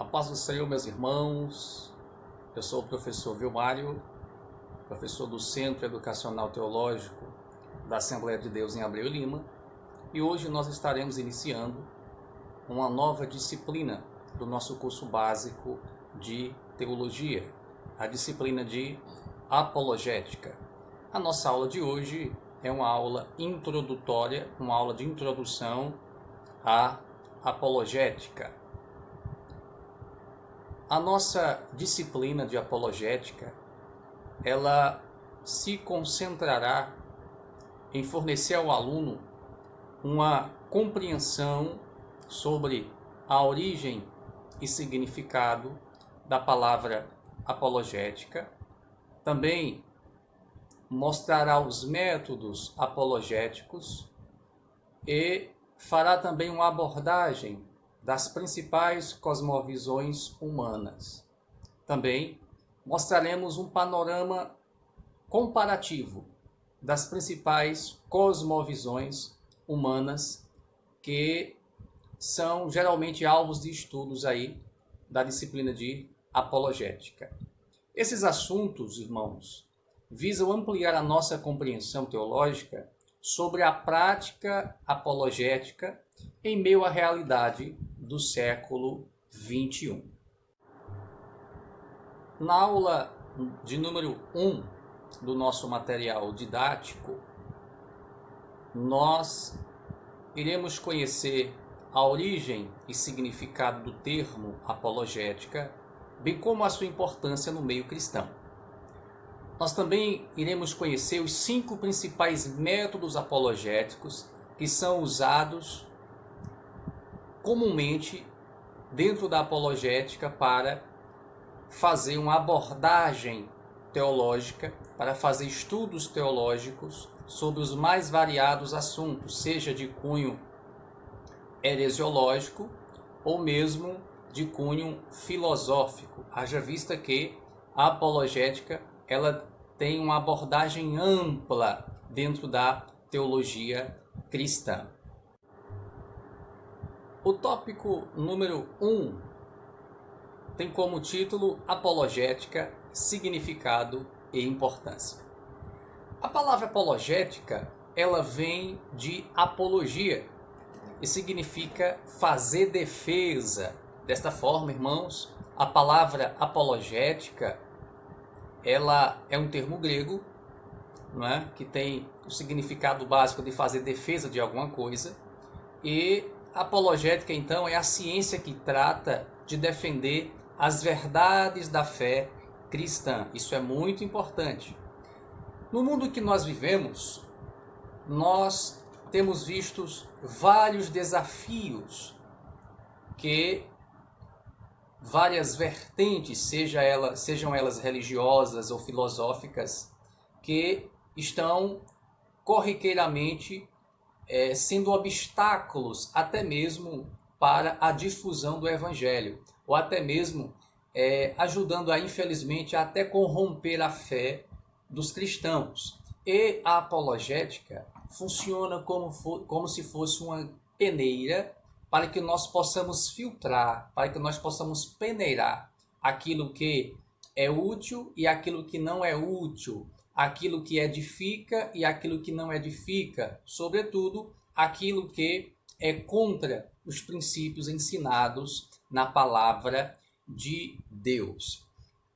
A paz do Senhor, meus irmãos. Eu sou o professor Vilmário, professor do Centro Educacional Teológico da Assembleia de Deus em Abreu e Lima, e hoje nós estaremos iniciando uma nova disciplina do nosso curso básico de teologia, a disciplina de apologética. A nossa aula de hoje é uma aula introdutória, uma aula de introdução à apologética. A nossa disciplina de apologética, ela se concentrará em fornecer ao aluno uma compreensão sobre a origem e significado da palavra apologética. Também mostrará os métodos apologéticos e fará também uma abordagem das principais cosmovisões humanas. Também mostraremos um panorama comparativo das principais cosmovisões humanas que são geralmente alvos de estudos aí da disciplina de apologética. Esses assuntos, irmãos, visam ampliar a nossa compreensão teológica sobre a prática apologética em meio à realidade do século XXI. Na aula de número 1 do nosso material didático, nós iremos conhecer a origem e significado do termo apologética, bem como a sua importância no meio cristão. Nós também iremos conhecer os 5 principais métodos apologéticos que são usados comumente dentro da apologética para fazer uma abordagem teológica, para fazer estudos teológicos sobre os mais variados assuntos, seja de cunho heresiológico ou mesmo de cunho filosófico. Haja vista que a apologética ela tem uma abordagem ampla dentro da teologia cristã. O tópico número 1 tem como título Apologética, Significado e Importância. A palavra apologética, ela vem de apologia e significa fazer defesa. Desta forma, irmãos, a palavra apologética, ela é um termo grego, não é? Que tem o significado básico de fazer defesa de alguma coisa, e a apologética, então, é a ciência que trata de defender as verdades da fé cristã. Isso é muito importante. No mundo que nós vivemos, nós temos visto vários desafios que várias vertentes, sejam elas religiosas ou filosóficas, que estão corriqueiramente sendo obstáculos até mesmo para a difusão do Evangelho, ou até mesmo ajudando a, infelizmente, a até corromper a fé dos cristãos. E a apologética funciona como se fosse uma peneira para que nós possamos filtrar, para que nós possamos peneirar aquilo que é útil e aquilo que não é útil, aquilo que edifica e aquilo que não edifica, sobretudo aquilo que é contra os princípios ensinados na palavra de Deus.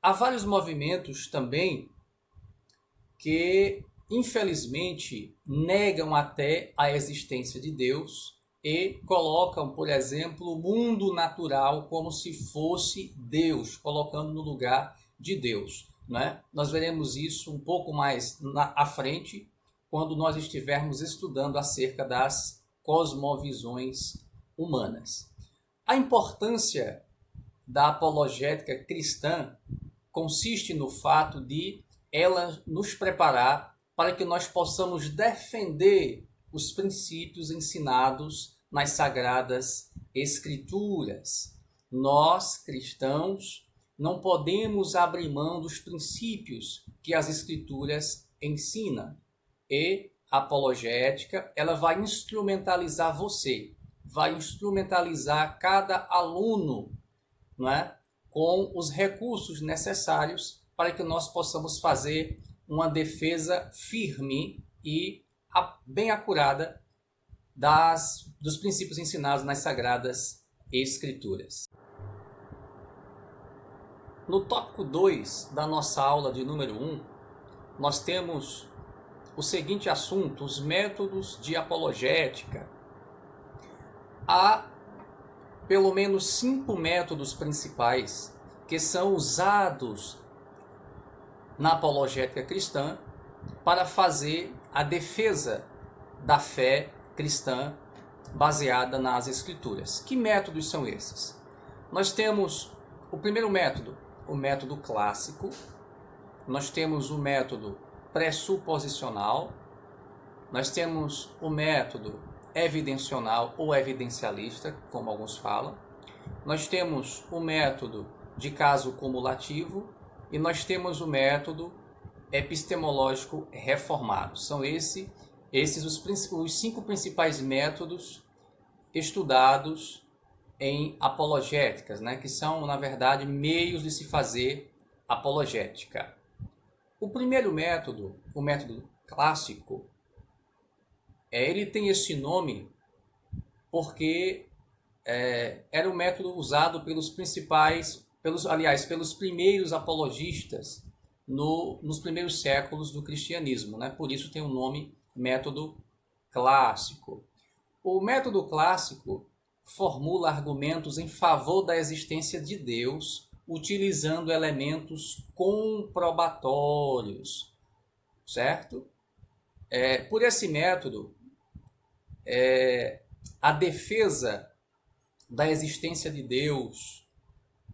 Há vários movimentos também que, infelizmente, negam até a existência de Deus e colocam, por exemplo, o mundo natural como se fosse Deus, colocando no lugar de Deus. Né? Nós veremos isso um pouco mais à frente, quando nós estivermos estudando acerca das cosmovisões humanas. A importância da apologética cristã consiste no fato de ela nos preparar para que nós possamos defender os princípios ensinados nas Sagradas Escrituras. Nós, cristãos, não podemos abrir mão dos princípios que as Escrituras ensinam. E a apologética, ela vai instrumentalizar você, vai instrumentalizar cada aluno não é? Com os recursos necessários para que nós possamos fazer uma defesa firme e bem acurada dos princípios ensinados nas Sagradas Escrituras. No tópico 2 da nossa aula de número 1, nós temos o seguinte assunto: os métodos de apologética. Há pelo menos 5 métodos principais que são usados na apologética cristã para fazer a defesa da fé cristã baseada nas Escrituras. Que métodos são esses? Nós temos o primeiro método, o método clássico. Nós temos o método pressuposicional. Nós temos o método evidencional ou evidencialista, como alguns falam. Nós temos o método de caso cumulativo e nós temos o método epistemológico reformado. São esses os 5 principais métodos estudados em apologéticas, né? Que são, na verdade, meios de se fazer apologética. O primeiro método, o método clássico, ele tem esse nome porque era o método usado pelos primeiros apologistas nos primeiros séculos do cristianismo, né? Por isso tem o nome método clássico. O método clássico formula argumentos em favor da existência de Deus, utilizando elementos comprobatórios, certo? Por esse método, a defesa da existência de Deus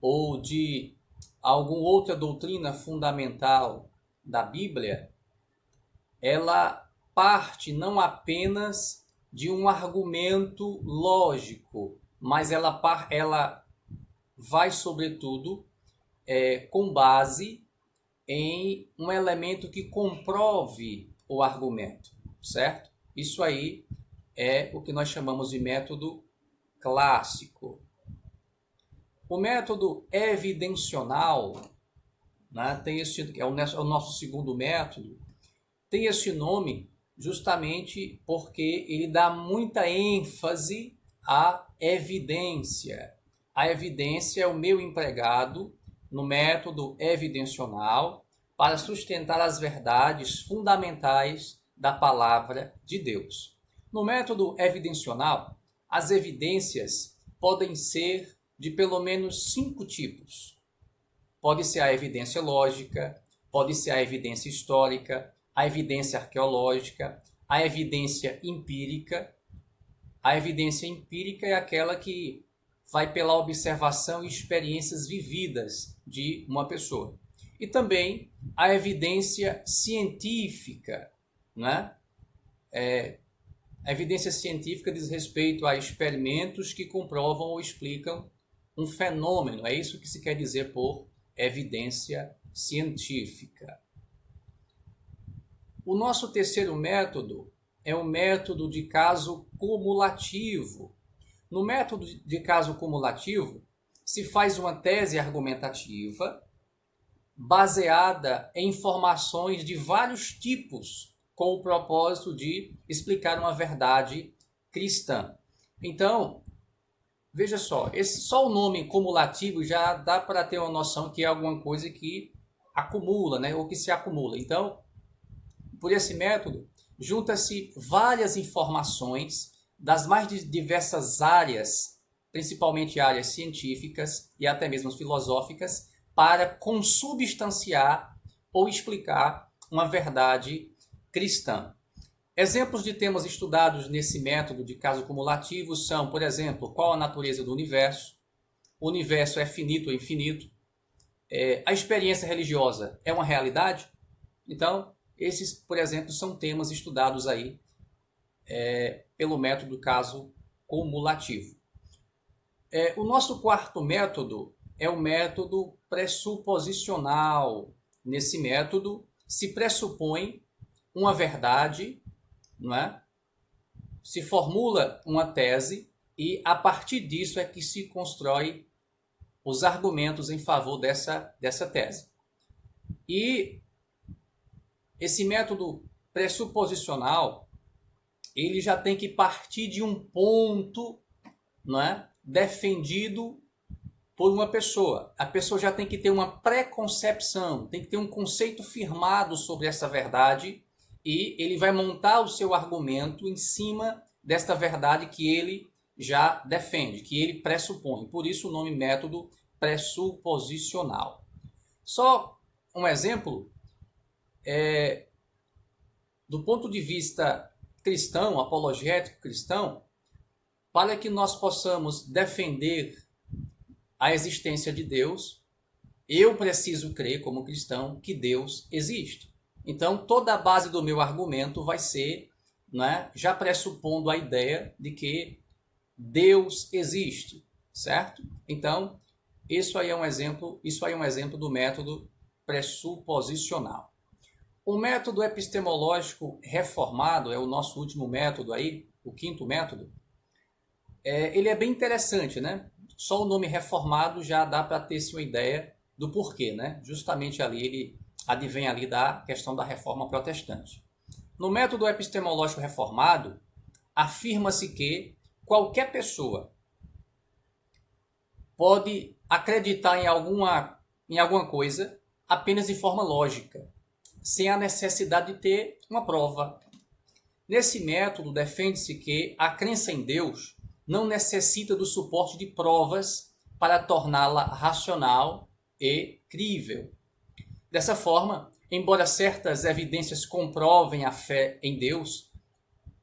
ou de alguma outra doutrina fundamental da Bíblia, ela parte não apenas de um argumento lógico, mas ela vai, sobretudo, com base em um elemento que comprove o argumento, certo? Isso aí é o que nós chamamos de método clássico. O método evidencional, né, é o nosso segundo método, tem esse nome justamente porque ele dá muita ênfase à evidência. A evidência é o meio empregado no método evidencional para sustentar as verdades fundamentais da palavra de Deus. No método evidencional, as evidências podem ser de pelo menos 5 tipos. Pode ser a evidência lógica, pode ser a evidência histórica, a evidência arqueológica, a evidência empírica. A evidência empírica é aquela que vai pela observação e experiências vividas de uma pessoa. E também a evidência científica, né? A evidência científica diz respeito a experimentos que comprovam ou explicam um fenômeno. É isso que se quer dizer por evidência científica. O nosso terceiro método é o método de caso cumulativo. No método de caso cumulativo, se faz uma tese argumentativa baseada em informações de vários tipos, com o propósito de explicar uma verdade cristã. Então, veja só, só o nome cumulativo já dá para ter uma noção que é alguma coisa que acumula, né? Ou que se acumula. Então, por esse método, junta-se várias informações das mais diversas áreas, principalmente áreas científicas e até mesmo filosóficas, para consubstanciar ou explicar uma verdade cristã. Exemplos de temas estudados nesse método de caso cumulativo são, por exemplo, qual a natureza do universo? O universo é finito ou infinito? A experiência religiosa é uma realidade? Então, esses, por exemplo, são temas estudados aí pelo método do caso cumulativo. O nosso quarto método é o método pressuposicional. Nesse método, se pressupõe uma verdade, não é? Se formula uma tese e, a partir disso, é que se constrói os argumentos em favor dessa tese. E esse método pressuposicional, ele já tem que partir de um ponto, não é, defendido por uma pessoa. A pessoa já tem que ter uma preconcepção, tem que ter um conceito firmado sobre essa verdade e ele vai montar o seu argumento em cima desta verdade que ele já defende, que ele pressupõe. Por isso o nome método pressuposicional. Só um exemplo, do ponto de vista cristão, apologético cristão, para que nós possamos defender a existência de Deus, eu preciso crer, como cristão, que Deus existe. Então, toda a base do meu argumento vai ser, né, já pressupondo a ideia de que Deus existe, certo? Então, isso aí é um exemplo do método pressuposicional. O método epistemológico reformado é o nosso último método aí, o quinto método. Ele é bem interessante, né? Só o nome reformado já dá para ter-se uma ideia do porquê, né? Justamente ali ele advém ali da questão da reforma protestante. No método epistemológico reformado, afirma-se que qualquer pessoa pode acreditar em alguma coisa apenas de forma lógica, sem a necessidade de ter uma prova. Nesse método, defende-se que a crença em Deus não necessita do suporte de provas para torná-la racional e crível. Dessa forma, embora certas evidências comprovem a fé em Deus,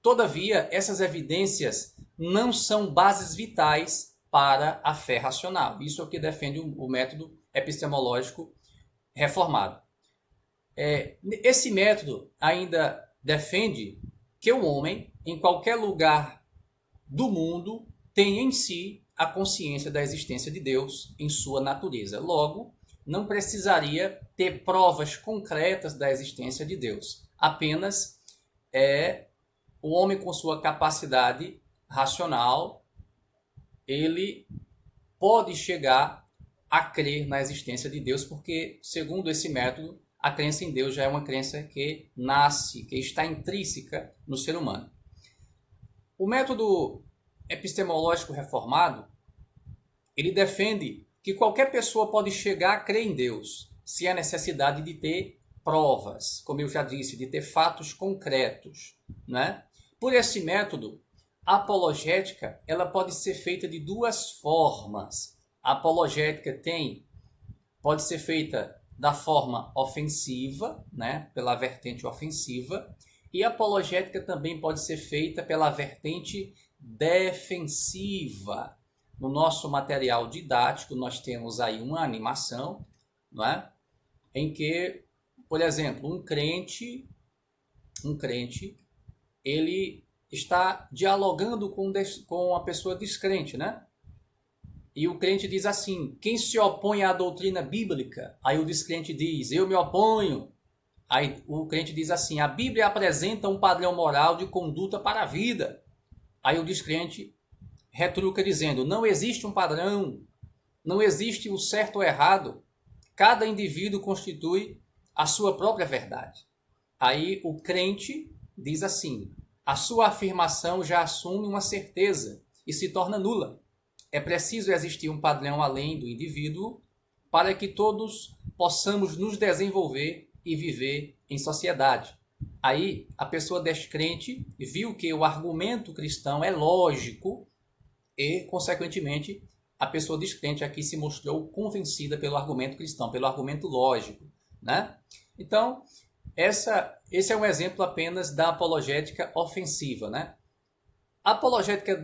todavia essas evidências não são bases vitais para a fé racional. Isso é o que defende o método epistemológico reformado. Esse método ainda defende que o homem, em qualquer lugar do mundo, tem em si a consciência da existência de Deus em sua natureza. Logo, não precisaria ter provas concretas da existência de Deus. Apenas o homem, com sua capacidade racional, ele pode chegar a crer na existência de Deus, porque, segundo esse método, a crença em Deus já é uma crença que nasce, que está intrínseca no ser humano. O método epistemológico reformado, ele defende que qualquer pessoa pode chegar a crer em Deus, sem a necessidade de ter provas, como eu já disse, de ter fatos concretos, né? Por esse método, a apologética, ela pode ser feita de duas formas. A apologética pode ser feita da forma ofensiva, né, pela vertente ofensiva, e a apologética também pode ser feita pela vertente defensiva. No nosso material didático, nós temos aí uma animação, não é? Em que, por exemplo, um crente, ele está dialogando com a pessoa descrente, né? E o crente diz assim: quem se opõe à doutrina bíblica? Aí o descrente diz: eu me oponho. Aí o crente diz assim: a Bíblia apresenta um padrão moral de conduta para a vida. Aí o descrente retruca dizendo: não existe um padrão, não existe o certo ou errado. Cada indivíduo constitui a sua própria verdade. Aí o crente diz assim: a sua afirmação já assume uma certeza e se torna nula. É preciso existir um padrão além do indivíduo para que todos possamos nos desenvolver e viver em sociedade. Aí a pessoa descrente viu que o argumento cristão é lógico e, consequentemente, a pessoa descrente aqui se mostrou convencida pelo argumento cristão, pelo argumento lógico, né? Então, esse é um exemplo apenas da apologética ofensiva, né? A apologética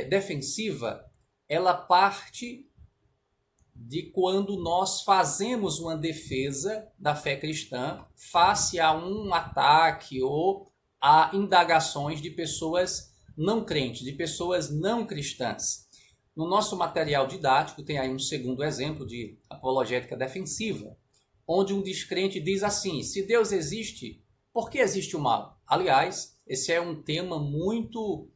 defensiva, ela parte de quando nós fazemos uma defesa da fé cristã face a um ataque ou a indagações de pessoas não crentes, de pessoas não cristãs. No nosso material didático tem aí um segundo exemplo de apologética defensiva, onde um descrente diz assim: se Deus existe, por que existe o mal? Aliás, esse é um tema muito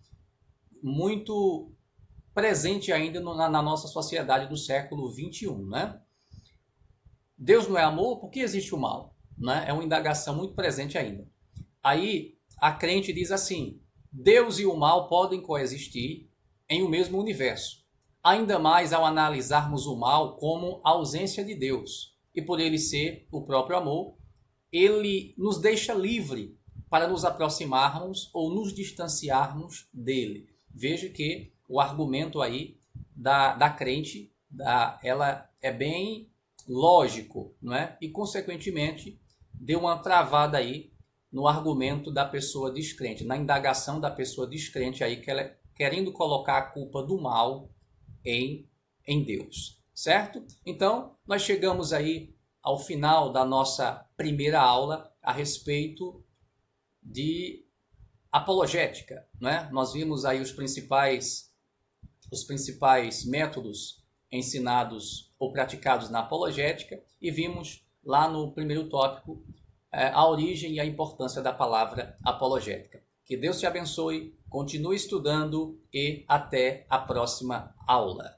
presente ainda na nossa sociedade do século XXI, né? Deus não é amor, por que existe o mal? Né? É uma indagação muito presente ainda. Aí a crente diz assim: Deus e o mal podem coexistir em um mesmo universo. Ainda mais ao analisarmos o mal como a ausência de Deus. E por ele ser o próprio amor, ele nos deixa livre para nos aproximarmos ou nos distanciarmos dele. Veja que o argumento aí da crente, ela é bem lógico, não é? E consequentemente deu uma travada aí no argumento da pessoa descrente, na indagação da pessoa descrente aí, que ela querendo colocar a culpa do mal em Deus, certo? Então, nós chegamos aí ao final da nossa primeira aula a respeito de apologética, né? Nós vimos aí os principais métodos ensinados ou praticados na apologética e vimos lá no primeiro tópico a origem e a importância da palavra apologética. Que Deus te abençoe, continue estudando e até a próxima aula.